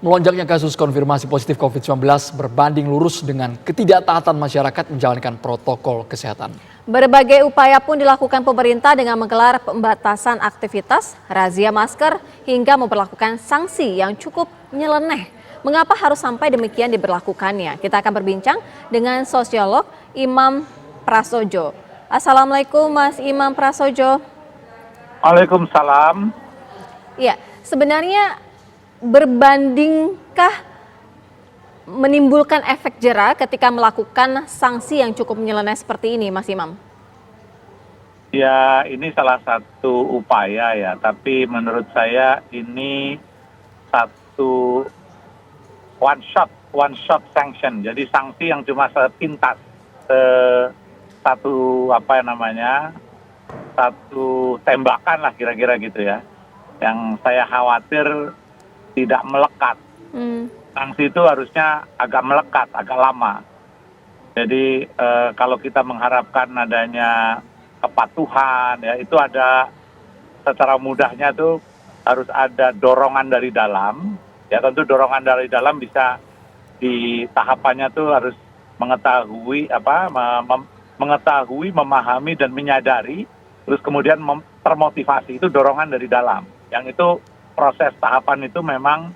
Melonjaknya kasus konfirmasi positif COVID-19 berbanding lurus dengan ketidaktaatan masyarakat menjalankan protokol kesehatan. Berbagai upaya pun dilakukan pemerintah dengan menggelar pembatasan aktivitas, razia masker, hingga memperlakukan sanksi yang cukup nyeleneh. Mengapa harus sampai demikian diberlakukannya? Kita akan berbincang dengan sosiolog Imam Prasojo. Assalamualaikum Mas Imam Prasojo. Waalaikumsalam. Ya, sebenarnya berbandingkah menimbulkan efek jera ketika melakukan sanksi yang cukup nyeleneh seperti ini, Mas Imam? Ya, ini salah satu upaya ya, tapi menurut saya ini satu one shot sanction. Jadi sanksi yang cuma sepintas, satu satu tembakan lah kira-kira gitu ya. Yang saya khawatir tidak melekat. Sanksi itu harusnya agak melekat, agak lama. Jadi kalau kita mengharapkan adanya kepatuhan, ya itu ada secara mudahnya tuh harus ada dorongan dari dalam. Ya tentu dorongan dari dalam bisa di tahapannya tuh harus mengetahui mengetahui, memahami dan menyadari, terus kemudian termotivasi, itu dorongan dari dalam. Yang itu proses tahapan itu memang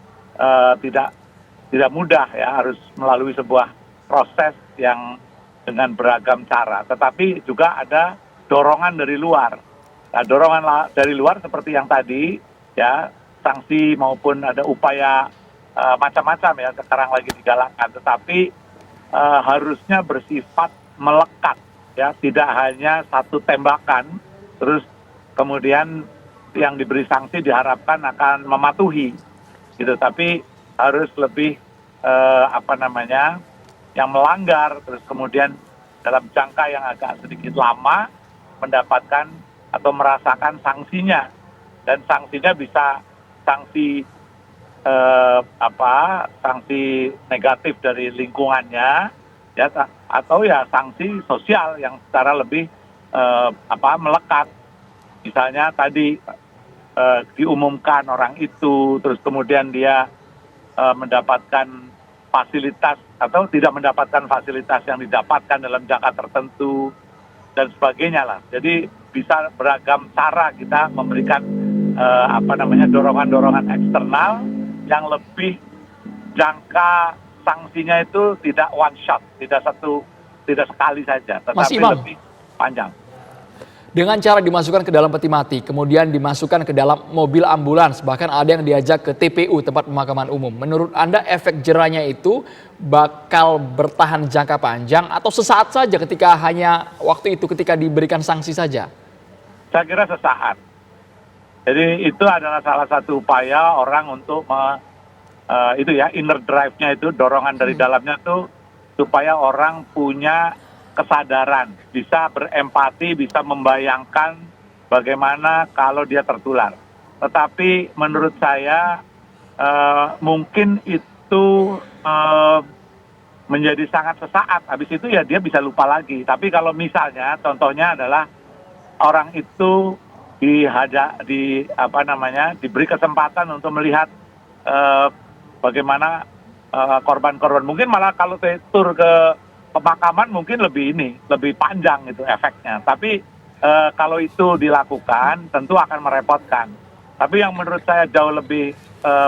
tidak mudah ya, harus melalui sebuah proses yang dengan beragam cara. Tetapi juga ada dorongan dari luar. Nah, dorongan dari luar seperti yang tadi ya, sanksi maupun ada upaya macam-macam ya sekarang lagi digalakkan. Tetapi harusnya bersifat melekat ya, tidak hanya satu tembakan terus kemudian yang diberi sanksi diharapkan akan mematuhi gitu, tapi harus lebih yang melanggar terus kemudian dalam jangka yang agak sedikit lama mendapatkan atau merasakan sanksinya, dan sanksinya bisa sanksi sanksi negatif dari lingkungannya ya, atau ya sanksi sosial yang secara lebih melekat. Misalnya tadi diumumkan orang itu, terus kemudian dia mendapatkan fasilitas atau tidak mendapatkan fasilitas yang didapatkan dalam jangka tertentu dan sebagainya lah. Jadi bisa beragam cara kita memberikan dorongan-dorongan eksternal yang lebih jangka sanksinya itu tidak one shot, tidak sekali saja, tetapi lebih panjang. Dengan cara dimasukkan ke dalam peti mati, kemudian dimasukkan ke dalam mobil ambulans, bahkan ada yang diajak ke TPU, tempat pemakaman umum. Menurut Anda efek jerahnya itu bakal bertahan jangka panjang atau sesaat saja ketika hanya waktu itu ketika diberikan sanksi saja? Saya kira sesaat. Jadi itu adalah salah satu upaya orang untuk inner drive-nya itu, dorongan dari dalamnya tuh supaya orang punya kesadaran, bisa berempati, bisa membayangkan bagaimana kalau dia tertular. Tetapi menurut saya mungkin itu menjadi sangat sesaat. Habis itu ya dia bisa lupa lagi. Tapi kalau misalnya contohnya adalah orang itu diberi kesempatan untuk melihat bagaimana korban-korban. Mungkin malah kalau tur ke pemakaman mungkin lebih panjang itu efeknya. Tapi kalau itu dilakukan tentu akan merepotkan. Tapi yang menurut saya jauh lebih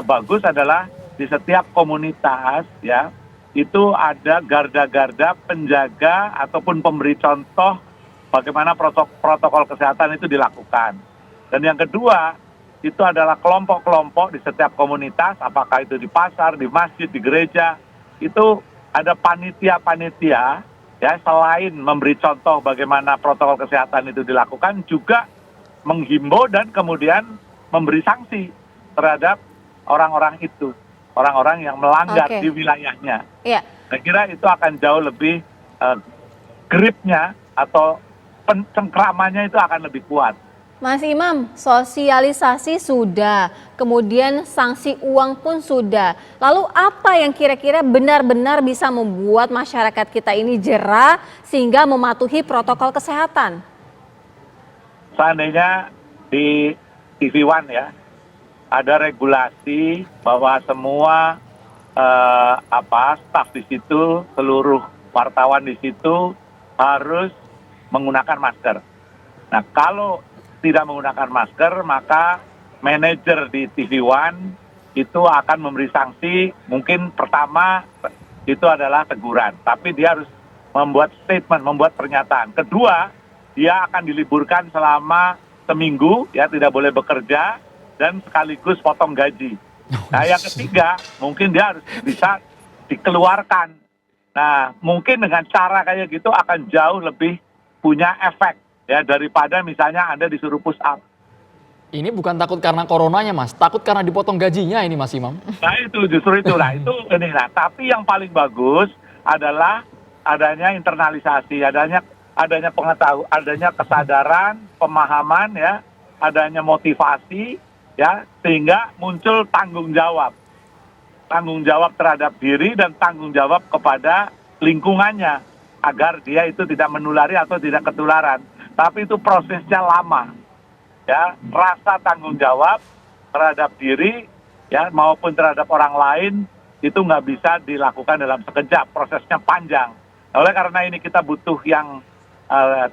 bagus adalah di setiap komunitas ya, itu ada garda-garda penjaga ataupun pemberi contoh bagaimana protokol kesehatan itu dilakukan. Dan yang kedua, itu adalah kelompok-kelompok di setiap komunitas, apakah itu di pasar, di masjid, di gereja, itu ada panitia-panitia ya, selain memberi contoh bagaimana protokol kesehatan itu dilakukan, juga menghimbau dan kemudian memberi sanksi terhadap orang-orang itu, orang-orang yang melanggar di wilayahnya. Yeah. Saya kira itu akan jauh lebih gripnya atau cengkramannya itu akan lebih kuat. Mas Imam, sosialisasi sudah, kemudian sanksi uang pun sudah. Lalu apa yang kira-kira benar-benar bisa membuat masyarakat kita ini jera sehingga mematuhi protokol kesehatan? Seandainya di TV One ya, ada regulasi bahwa semua staf di situ, seluruh wartawan di situ harus menggunakan masker. Nah, kalau tidak menggunakan masker, maka manajer di TV One itu akan memberi sanksi. Mungkin pertama itu adalah teguran, tapi dia harus membuat statement, membuat pernyataan. Kedua, dia akan diliburkan selama seminggu, ya tidak boleh bekerja, dan sekaligus potong gaji. Nah, yang ketiga, mungkin dia harus bisa dikeluarkan. Nah, mungkin dengan cara kayak gitu akan jauh lebih punya efek, ya, daripada misalnya Anda disuruh push up. Ini bukan takut karena coronanya, Mas, takut karena dipotong gajinya ini, Mas Imam. Nah, itu justru itu lah, itu ini lah. Tapi yang paling bagus adalah adanya internalisasi, adanya pengetahuan, adanya kesadaran, pemahaman, ya, adanya motivasi, ya, sehingga muncul tanggung jawab terhadap diri dan tanggung jawab kepada lingkungannya agar dia itu tidak menulari atau tidak ketularan. Tapi itu prosesnya lama, ya, rasa tanggung jawab terhadap diri, ya, maupun terhadap orang lain itu nggak bisa dilakukan dalam sekejap, prosesnya panjang. Oleh karena ini kita butuh yang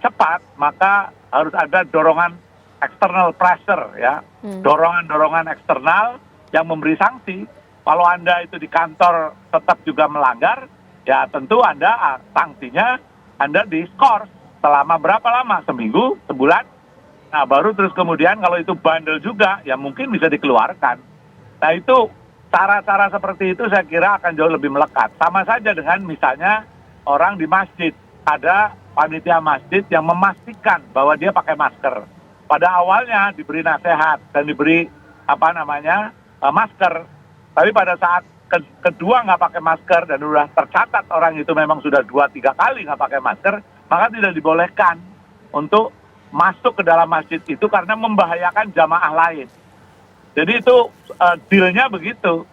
cepat, maka harus ada dorongan external pressure, ya, dorongan eksternal yang memberi sanksi. Kalau Anda itu di kantor tetap juga melanggar, ya tentu Anda sanksinya Anda diskors selama berapa lama? Seminggu, sebulan. Nah, baru terus kemudian kalau itu bandel juga, ya mungkin bisa dikeluarkan. Nah, itu cara-cara seperti itu saya kira akan jauh lebih melekat. Sama saja dengan misalnya orang di masjid, ada panitia masjid yang memastikan bahwa dia pakai masker. Pada awalnya diberi nasihat dan diberi masker, tapi pada saat kedua nggak pakai masker dan sudah tercatat orang itu memang sudah 2-3 kali nggak pakai masker, maka tidak dibolehkan untuk masuk ke dalam masjid itu karena membahayakan jamaah lain. Jadi itu dealnya begitu.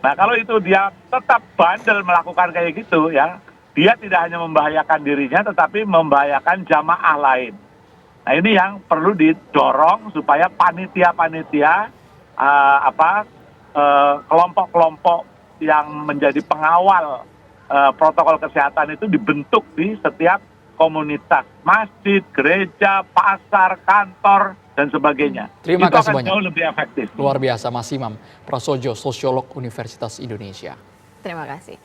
Nah, kalau itu dia tetap bandel melakukan kayak gitu, ya, dia tidak hanya membahayakan dirinya tetapi membahayakan jamaah lain. Nah, ini yang perlu didorong supaya panitia-panitia kelompok-kelompok yang menjadi pengawal protokol kesehatan itu dibentuk di setiap komunitas, masjid, gereja, pasar, kantor, dan sebagainya. Terima itu kasih akan banyak. jauh lebih efektif. Luar biasa, Mas Imam Prasojo, sosiolog Universitas Indonesia. Terima kasih.